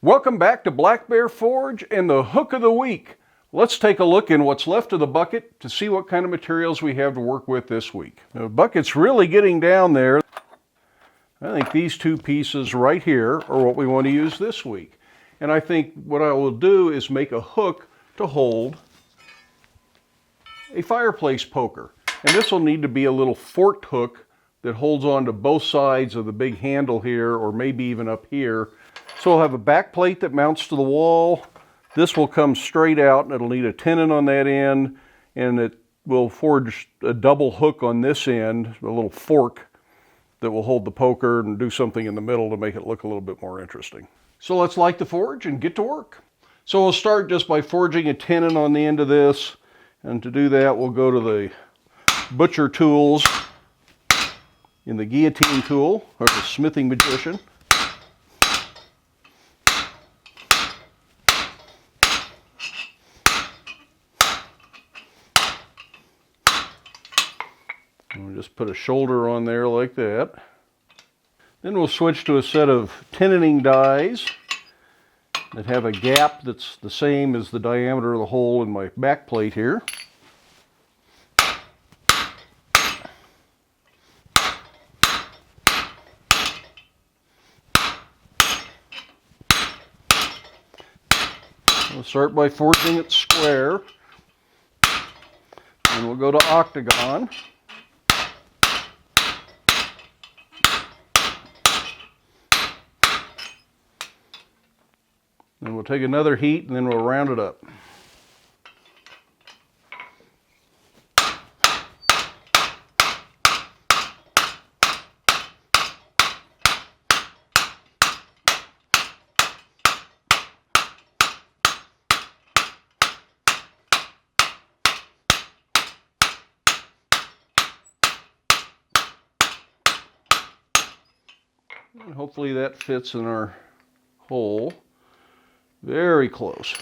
Welcome back to Black Bear Forge and the hook of the week. Let's take a look in what's left of the bucket to see what kind of materials we have to work with this week. The bucket's really getting down there. I think these two pieces right here are what we want to use this week. And I think what I will do is make a hook to hold a fireplace poker. And this will need to be a little forked hook that holds on to both sides of the big handle here, or maybe even up here. So we'll have a back plate that mounts to the wall. This will come straight out and it'll need a tenon on that end, and it will forge a double hook on this end, a little fork that will hold the poker and do something in the middle to make it look a little bit more interesting. So let's light the forge and get to work. So we'll start just by forging a tenon on the end of this, and to do that we'll go to the butcher tools in the guillotine tool, or the smithing magician. We'll just put a shoulder on there like that. Then we'll switch to a set of tenoning dies that have a gap that's the same as the diameter of the hole in my back plate here. We'll start by forging it square, and we'll go to octagon. Then we'll take another heat and then we'll round it up. And hopefully that fits in our hole. Very close.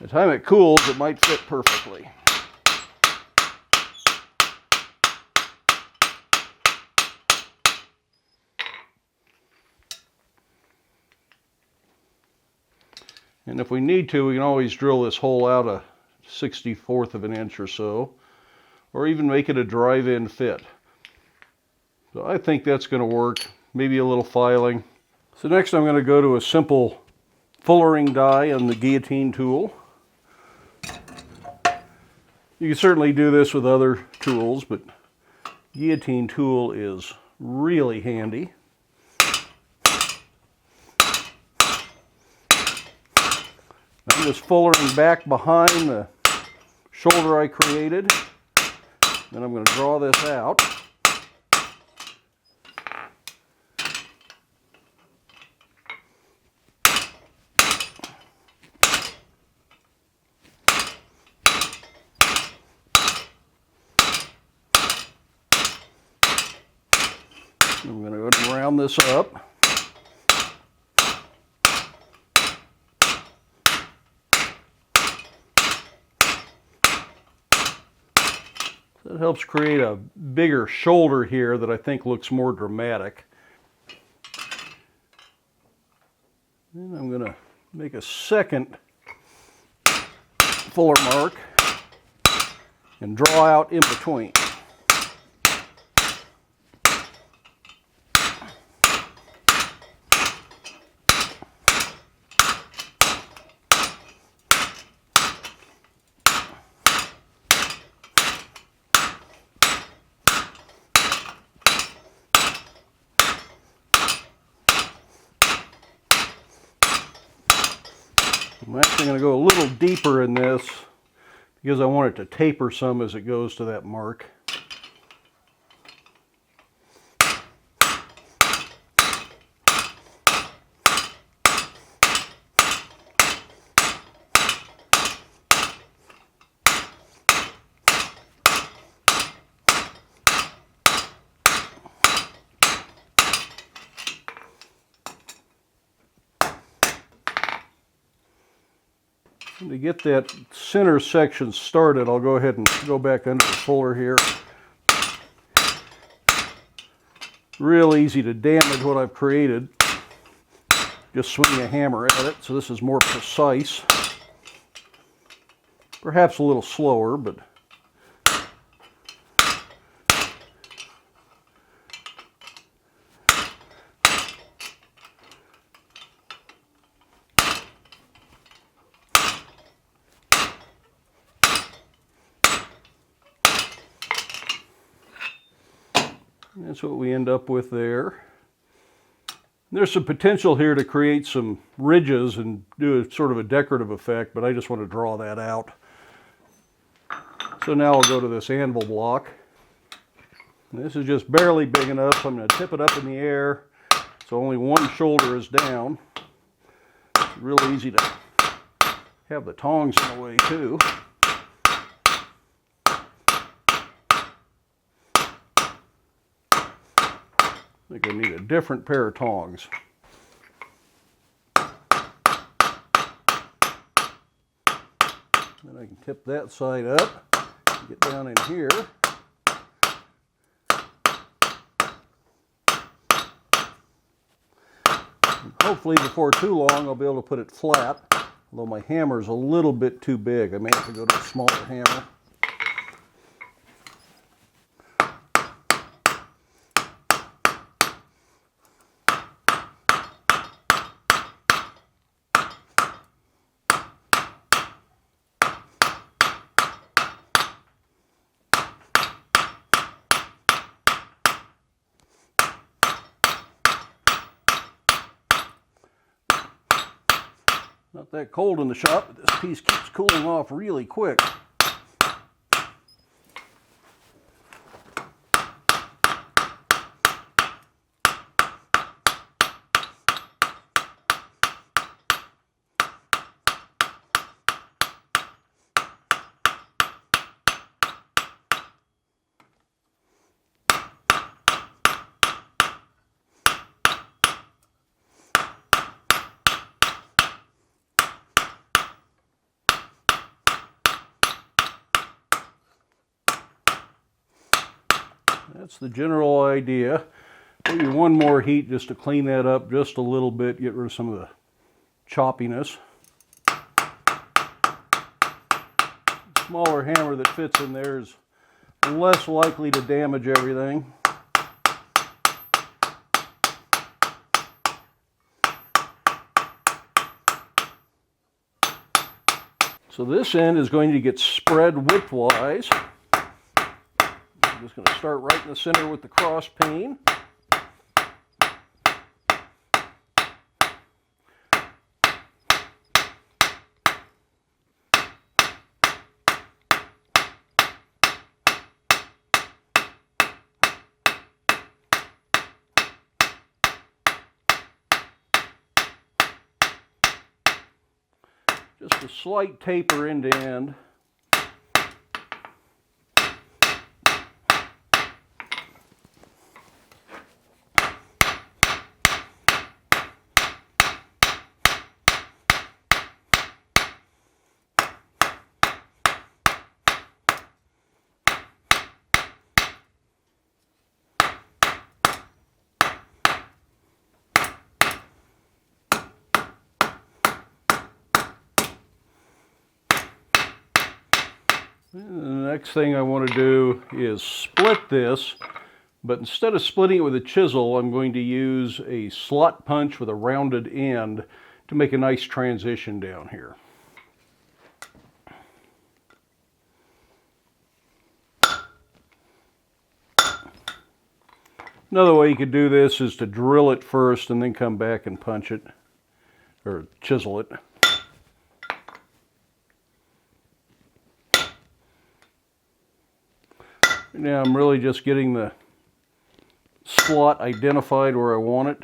By the time it cools, it might fit perfectly. And if we need to, we can always drill this hole out a 1/64 of an inch or so, or even make it a drive-in fit. So I think that's going to work. Maybe a little filing. So next I'm going to go to a simple fullering die on the guillotine tool. You can certainly do this with other tools, but guillotine tool is really handy. I'm just fullering back behind the shoulder I created. Then I'm going to draw this out. I'm going to go ahead and round this up. That helps create a bigger shoulder here that I think looks more dramatic. Then I'm going to make a second fuller mark and draw out in between. I'm actually going to go a little deeper in this because I want it to taper some as it goes to that mark. And to get that center section started, I'll go ahead and go back under the fuller here. Real easy to damage what I've created. just swing a hammer at it, so this is more precise. Perhaps a little slower, but that's what we end up with there. There's some potential here to create some ridges and do a sort of a decorative effect, but I just want to draw that out. So now I'll go to this anvil block. This is just barely big enough, so I'm going to tip it up in the air so only one shoulder is down. It's real easy to have the tongs in the way too. I think I need a different pair of tongs. Then I can tip that side up, get down in here. And hopefully before too long I'll be able to put it flat, although my hammer's a little bit too big. I may have to go to a smaller hammer. Not that cold in the shop, but this piece keeps cooling off really quick. That's the general idea. Maybe one more heat just to clean that up just a little bit, get rid of some of the choppiness. The smaller hammer that fits in there is less likely to damage everything. So this end is going to get spread widthwise. I'm just going to start right in the center with the cross peen. Just a slight taper end to end. And the next thing I want to do is split this, but instead of splitting it with a chisel, I'm going to use a slot punch with a rounded end to make a nice transition down here. Another way you could do this is to drill it first and then come back and punch it, or chisel it. Now I'm really just getting the slot identified where I want it.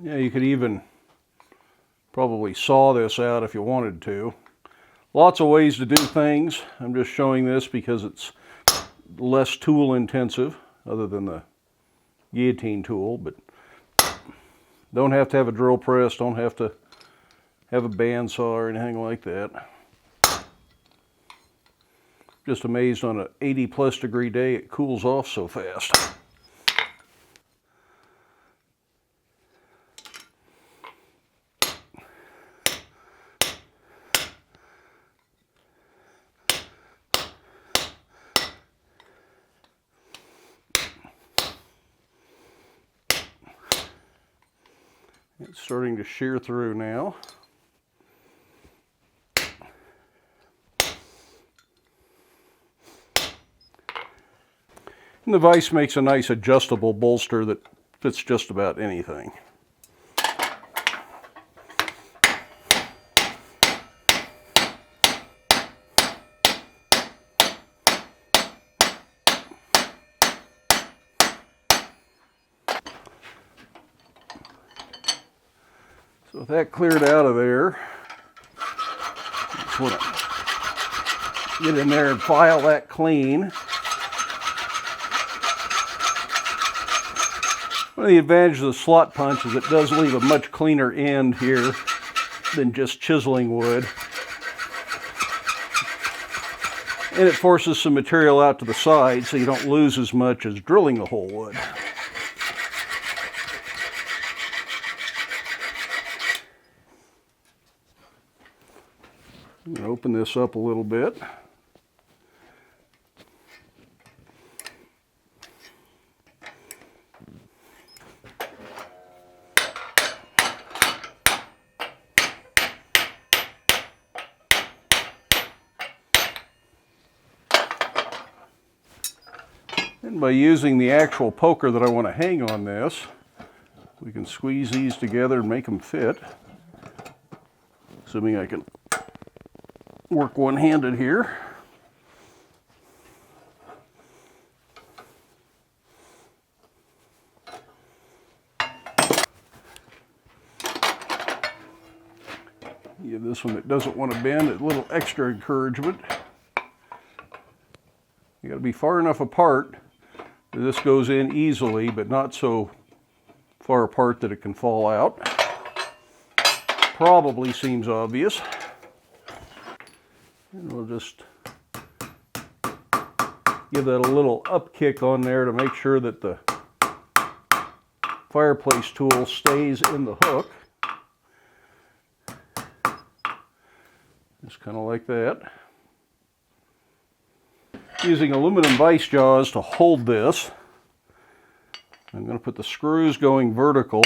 Yeah, you could even probably saw this out if you wanted to. Lots of ways to do things. I'm just showing this because it's less tool intensive, other than the guillotine tool, but Don't have to have a drill press, don't have to have a bandsaw or anything like that. Just amazed on an 80+ degree day it cools off so fast. It's starting to shear through now. And the vise makes a nice adjustable bolster that fits just about anything. So with that cleared out of there, just want to get in there and file that clean. One of the advantages of the slot punch is it does leave a much cleaner end here than just chiseling wood. And it forces some material out to the side so you don't lose as much as drilling the whole wood. I'm going to open this up a little bit. And by using the actual poker that I want to hang on this, we can squeeze these together and make them fit. Assuming I can work one-handed here. Give this one that doesn't want to bend a little extra encouragement. You got to be far enough apart that this goes in easily, but not so far apart that it can fall out. Probably seems obvious. And we'll just give that a little up kick on there to make sure that the fireplace tool stays in the hook. Just kind of like that. Using aluminum vise jaws to hold this, I'm going to put the screws going vertical.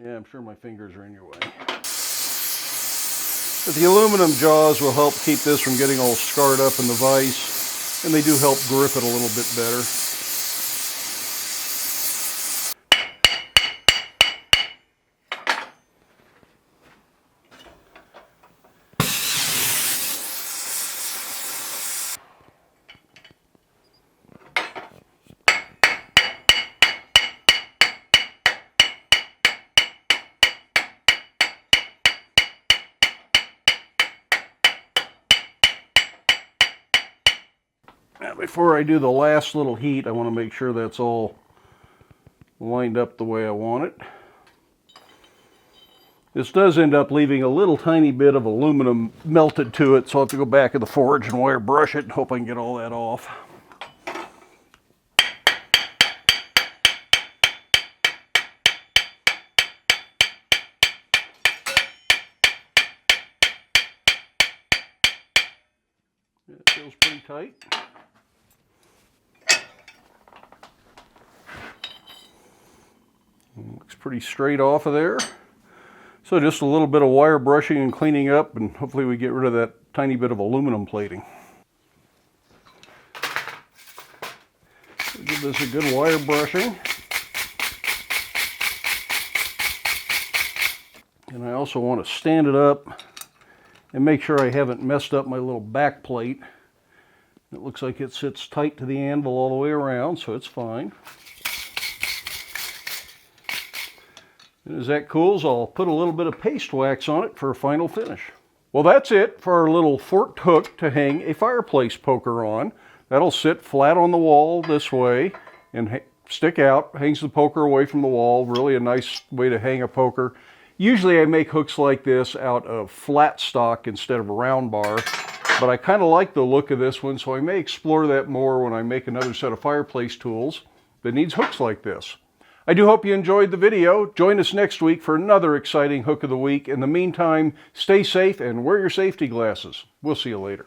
Yeah, I'm sure my fingers are in your way. But the aluminum jaws will help keep this from getting all scarred up in the vise, and they do help grip it a little bit better. Now, before I do the last little heat, I want to make sure that's all lined up the way I want it. This does end up leaving a little tiny bit of aluminum melted to it, so I'll have to go back in the forge and wire brush it and hope I can get all that off. It feels pretty tight. Looks pretty straight off of there. So just a little bit of wire brushing and cleaning up, and hopefully we get rid of that tiny bit of aluminum plating. Give this a good wire brushing. And I also want to stand it up and make sure I haven't messed up my little back plate. It looks like it sits tight to the anvil all the way around, so it's fine. And as that cools, I'll put a little bit of paste wax on it for a final finish. Well, that's it for our little forked hook to hang a fireplace poker on. That'll sit flat on the wall this way and stick out, hangs the poker away from the wall. Really a nice way to hang a poker. Usually I make hooks like this out of flat stock instead of a round bar, but I kind of like the look of this one, so I may explore that more when I make another set of fireplace tools that needs hooks like this. I do hope you enjoyed the video. Join us next week for another exciting hook of the week. In the meantime, stay safe and wear your safety glasses. We'll see you later.